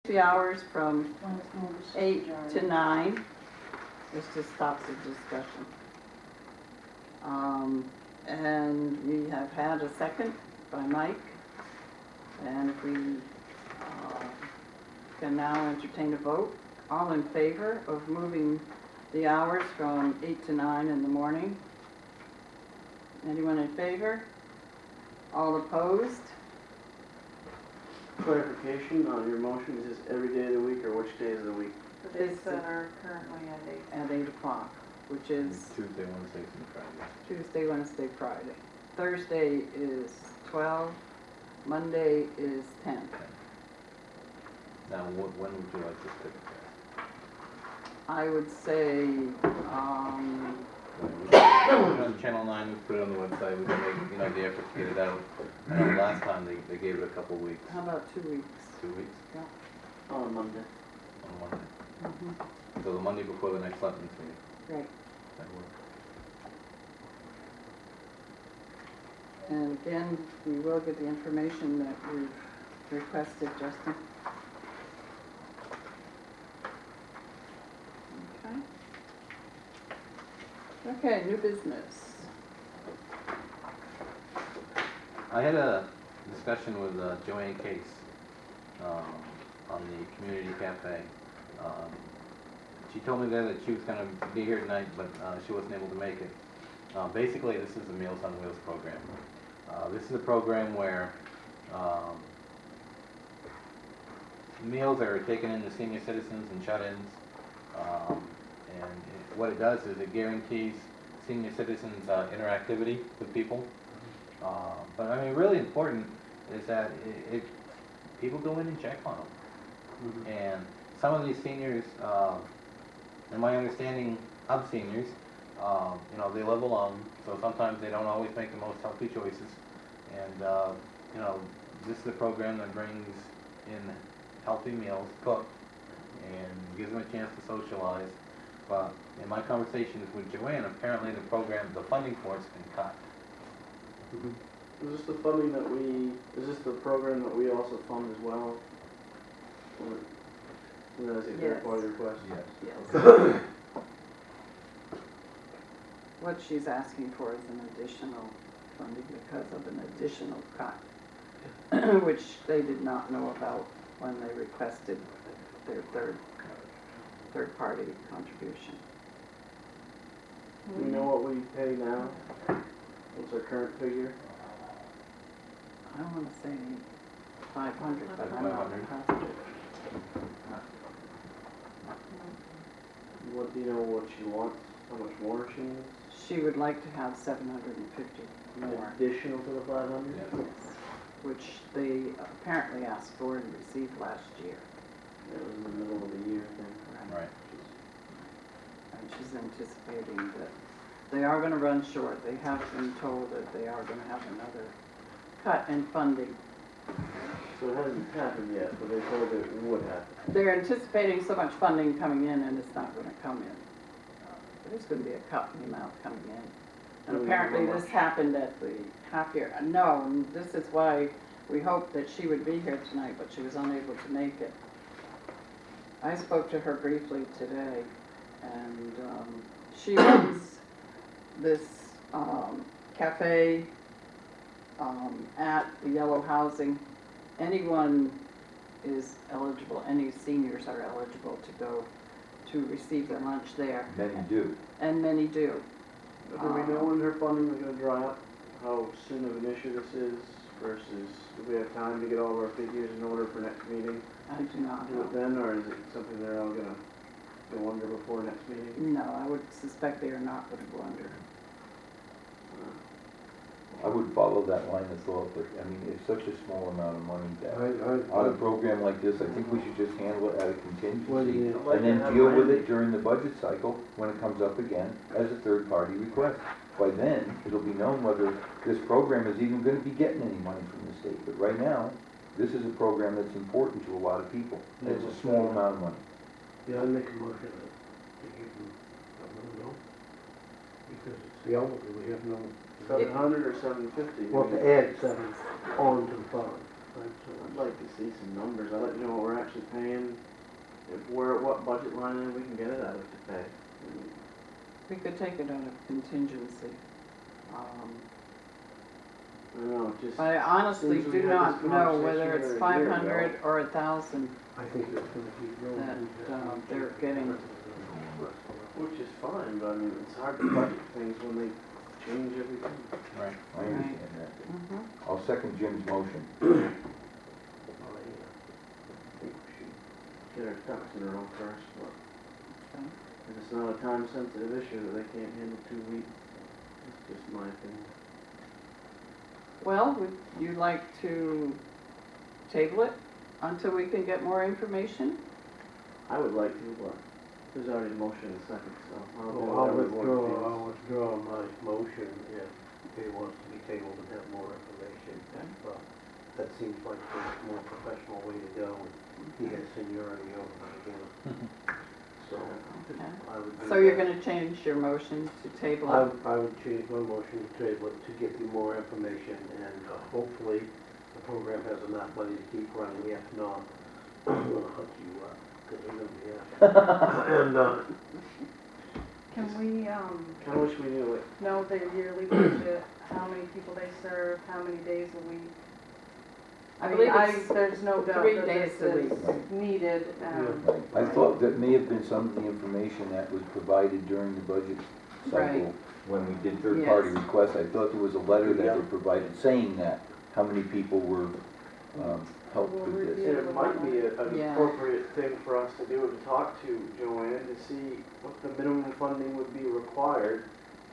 The hours from 8 to 9. This just stops the discussion. And we have had a second by Mike. And if we can now entertain a vote. All in favor of moving the hours from 8 to 9 in the morning? Anyone in favor? All opposed? Clarification on your motion, is this every day of the week or which days of the week? The days that are currently at 8. At 8 o'clock, which is Tuesday, Wednesdays, and Fridays. Tuesday, Wednesday, Friday. Thursday is 12, Monday is 10. Now, when would you like this taken care I would say, of? We put it on Channel 9, we put it on the website, we can make, the effort to get it out. I know last time they gave it a couple weeks. how about 2 weeks? 2 weeks On Monday. on Monday. Mm-hmm. So the Monday before the next Selectmen's meeting. Right. That works. And again, we will get the information that we've requested, Justin. Okay, new business. I had a discussion with Joanne Case on the community cafe. She told me there that she was going to be here tonight, but she wasn't able to make it. Basically, this is the Meals on Wheels program. This is a program where meals are taken in to senior citizens and shut-ins. And what it does is it guarantees senior citizens interactivity with people. But I mean, really important is that people go in and check on them. Mm-hmm. And some of these seniors, in my understanding of seniors, they live alone, so sometimes they don't always make the most healthy choices. And, this is a program that brings in healthy meals cooked and gives them a chance to socialize. But in my conversations with Joanne, apparently the funding for it's been cut. Mm-hmm. Is this the funding that is this the program that we also fund as well? Or, is it Yes. part of your question? Yes. What she's asking for is an additional funding because of an additional cut, which they did not know about when they requested their third-party contribution. Do we know what we pay now? What's our current figure? I don't want to say 500, but I'm not 500. positive. What do you know what she wants? How much more she needs? She would like to have 750 more. Additional to the 500? Yeah. Yes, which they apparently asked for and received last year. That was in the middle of the year thing. Right. And she's anticipating that they are going to run short. They have been told that they are going to have another cut in funding. So it hasn't happened yet, but they told it would happen. They're anticipating so much funding coming in and it's not going to come in. There's going to be a cut in the amount coming in. And Do we know apparently how this much? happened at the half year. No, and this is why we hoped that she would be here tonight, but she was unable to make it. I spoke to her briefly today, and she runs this cafe at the Yellow Housing. Anyone is eligible, any seniors are eligible to go to receive their lunch there. Many do. And many do. Do we know when her funding is going to dry up? How soon of an issue this is versus do we have time to get all of our figures in order for next meeting? I do not Do it know. then, or is it something they're all going to go under before next meeting? No, I would suspect they are not going to go under. I would follow that line of thought, but I mean, it's such a small amount of money that on a program like this, I think we should just handle it out of contingency and then deal with it during the budget cycle when it comes up again as a third-party request. By then, it'll be known whether this program is even going to be getting any money from the state. But right now, this is a program that's important to a lot of people. And it's a small amount of money. Yeah, I make a motion to give them, I don't know, because it's the elderly, we have no 700 or 750? Well, to add 7 on to the fund, right, so. I'd like to see some numbers. I'd like to know what we're actually paying what budget line item we can get it out of to pay. We could take it out of contingency. I don't know, just. I honestly Since we do had not this know whether conversation it's a year 500 ago. or 1,000 I think it's gonna keep growing. that they're getting. Which is fine, but I mean, it's hard to budget things when they change everything. Right. I understand that. Mhm. I'll second Jim's motion. I think we should get our ducks in a row first, but Okay. if it's not a time-sensitive issue that they can't handle 2 weeks, that's just my opinion. Well, would you like to table it until we can get more information? I would like to, but there's already a motion in a second, so I'll do Well, whatever the board feels. I'll withdraw my motion if it wants to be tabled and have more information. But that seems like the more professional way to go. He has seniority over me again. So Okay. I would. do So you're that. gonna change your motion to table I, it? I would change my motion to table it to get you more information and hopefully the program has enough money to keep running. If not, I'm gonna hunt you up because you're gonna be after. And, Can we, Kinda wish we knew it. know their yearly budget, how many people they serve, how many days a week? I believe it's there's no doubt 3 that days this a is week. needed, I thought that may have been some of the information that was provided during the budget Right. cycle when we did third-party Yes. requests. I thought there was a letter that Yeah. they provided saying that, how many people were helped We'll with this. review. It might be an Yeah. appropriate thing for us to do, to talk to Joanne, to see what the minimum funding would be required,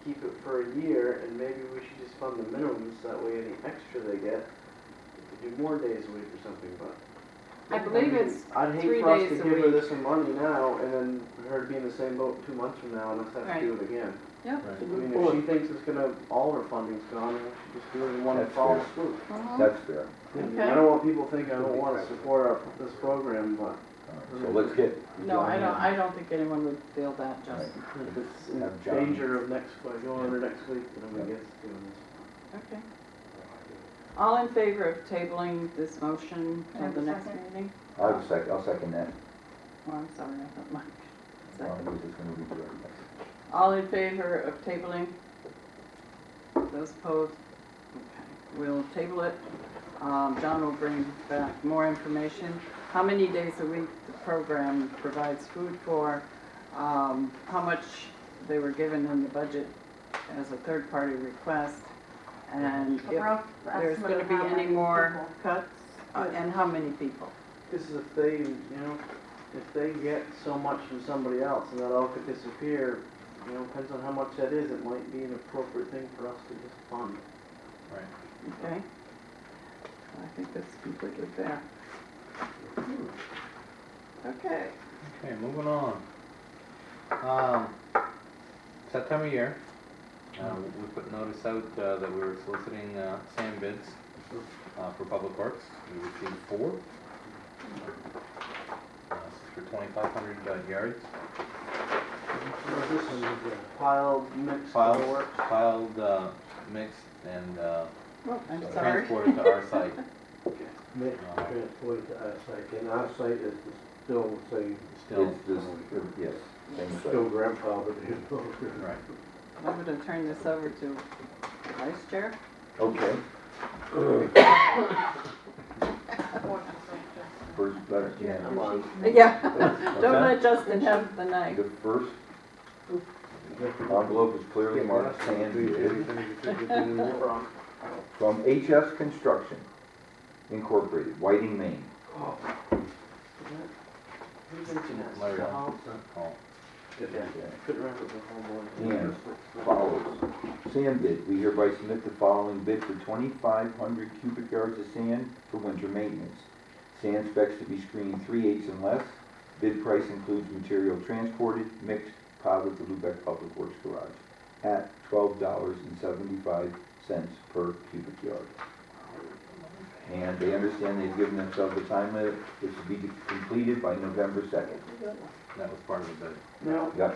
keep it for a year, and maybe we should just fund the minimums, that way any extra they get, we could do more days a week or something, but. I believe mean, it's I'd 3 hate for us to days a give her week. this some money now, and then her be in the same boat 2 months from now, and us have to do it again. Yep. Right. I mean, if she thinks it's gonna, all her funding's gone, then we should just do it in one That's fall fair. swoop. Mhm. That's fair. Okay. I don't want people thinking I don't wanna support this program, but All right, so let's get. No, I Joanne. don't think anyone would feel that, Justin. if it's in Have John. danger of by going under next week, then I'm against doing this. Okay. All in favor of tabling this motion Can I till have the a next second? meeting? I'll second that. Oh, I'm sorry, I thought Mike. No, Second. I was just gonna read it. All in favor of tabling? Those opposed? Okay, we'll table it. John will bring back more information. How many days a week the program provides food for, how much they were given in the budget as a third-party request, and A if rough there's estimate gonna of be how any many more people. cuts, and how many people. This is if they, if they get so much from somebody else and that all could disappear, depends on how much that is, it might be an appropriate thing for us to just fund. Right. Okay? I think that's completely fair. Okay. Okay, moving on. It's that time of year. We put notice out that we were soliciting sand bids for public works. We received 4. This is for 2,500 yards. This is piled, mixed Piled, work. mixed, and Oh, I'm so sorry. transported to our site. Mixed, transported to our site, and our site is still the same, Still, It's just, yes, same still site. grandfathered in. right. I'm gonna turn this over to the Vice Chair. Okay, first, yeah. Come on. Yeah, Okay. don't let Justin have the night. The first envelope is clearly marked sand bid from HS Construction Incorporated, Whiting, Maine. Who's internet? Larry. Sal? Oh, Couldn't remember the whole one. And follows. Sand bid, we hereby submit the following bid for 2,500 cubic yards of sand for winter maintenance. Sand specs to be screened 3/8 and less. Bid price includes material transported, mixed, piled at the Lubec Public Works Garage at $12.75 per cubic yard. And they understand they've given themselves a time limit, it's to be completed by November 2nd. that was part of the bid. Now, Got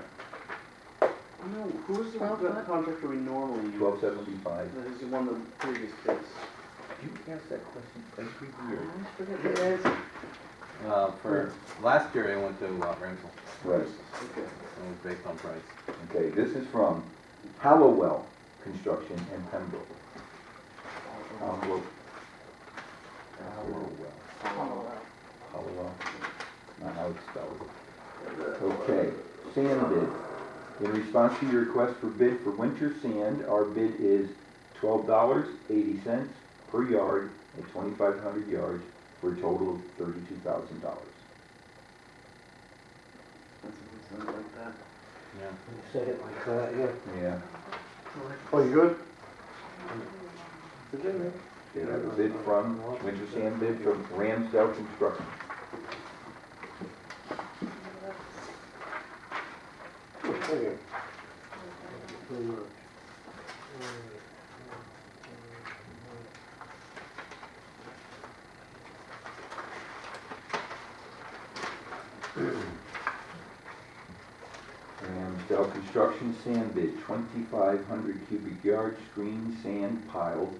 who's the Well, what? contractor we normally use? $12.75. That is one of the previous bids. You ask that question every year. I forget the For last year, I went to Ramsell. Right, Okay. It was based on price. okay, this is from Hallowell Construction in Pembroke. Hallowell. Hallowell, not how it's spelled. Okay, sand bid. In response to your request for bid for winter sand, our bid is $12.80 per yard at 2,500 yards for a total of $32,000. That's something like that. Yeah. You say it like that, yeah. Yeah, Oh, you good? they have a bid from, winter sand bid from Ramsdale Construction. Okay. Very much. Ramsdale Construction sand bid, 2,500 cubic yards, screen sand piled.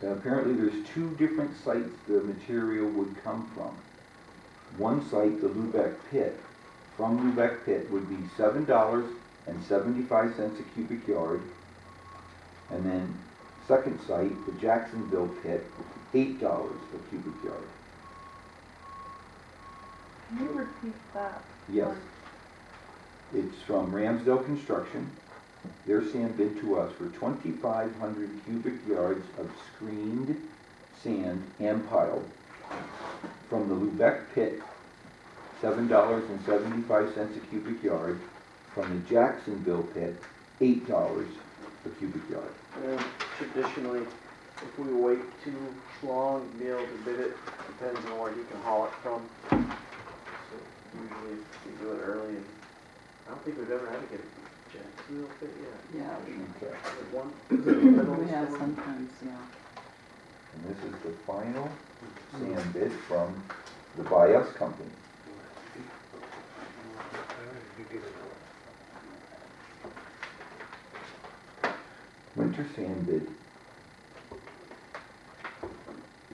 Apparently there's two different sites the material would come from. One site, the Lubec pit, from Lubec pit would be $7.75 a cubic yard. And then second site, the Jacksonville pit, $8 a cubic yard. Can you repeat that? Yes. It's from Ramsdale Construction. Their sand bid to us for 2,500 cubic yards of screened sand and piled. From the Lubec pit, $7.75 a cubic yard. From the Jacksonville pit, $8 a cubic yard. And traditionally, if we wait too long to be able to bid it, depends on where he can haul it from. So usually if we do it early, and I don't think we've ever had to get a Jacksonville pit yet. Yeah, Okay. One. we have sometimes, yeah. And this is the final sand bid from the By Us company. Winter sand bid,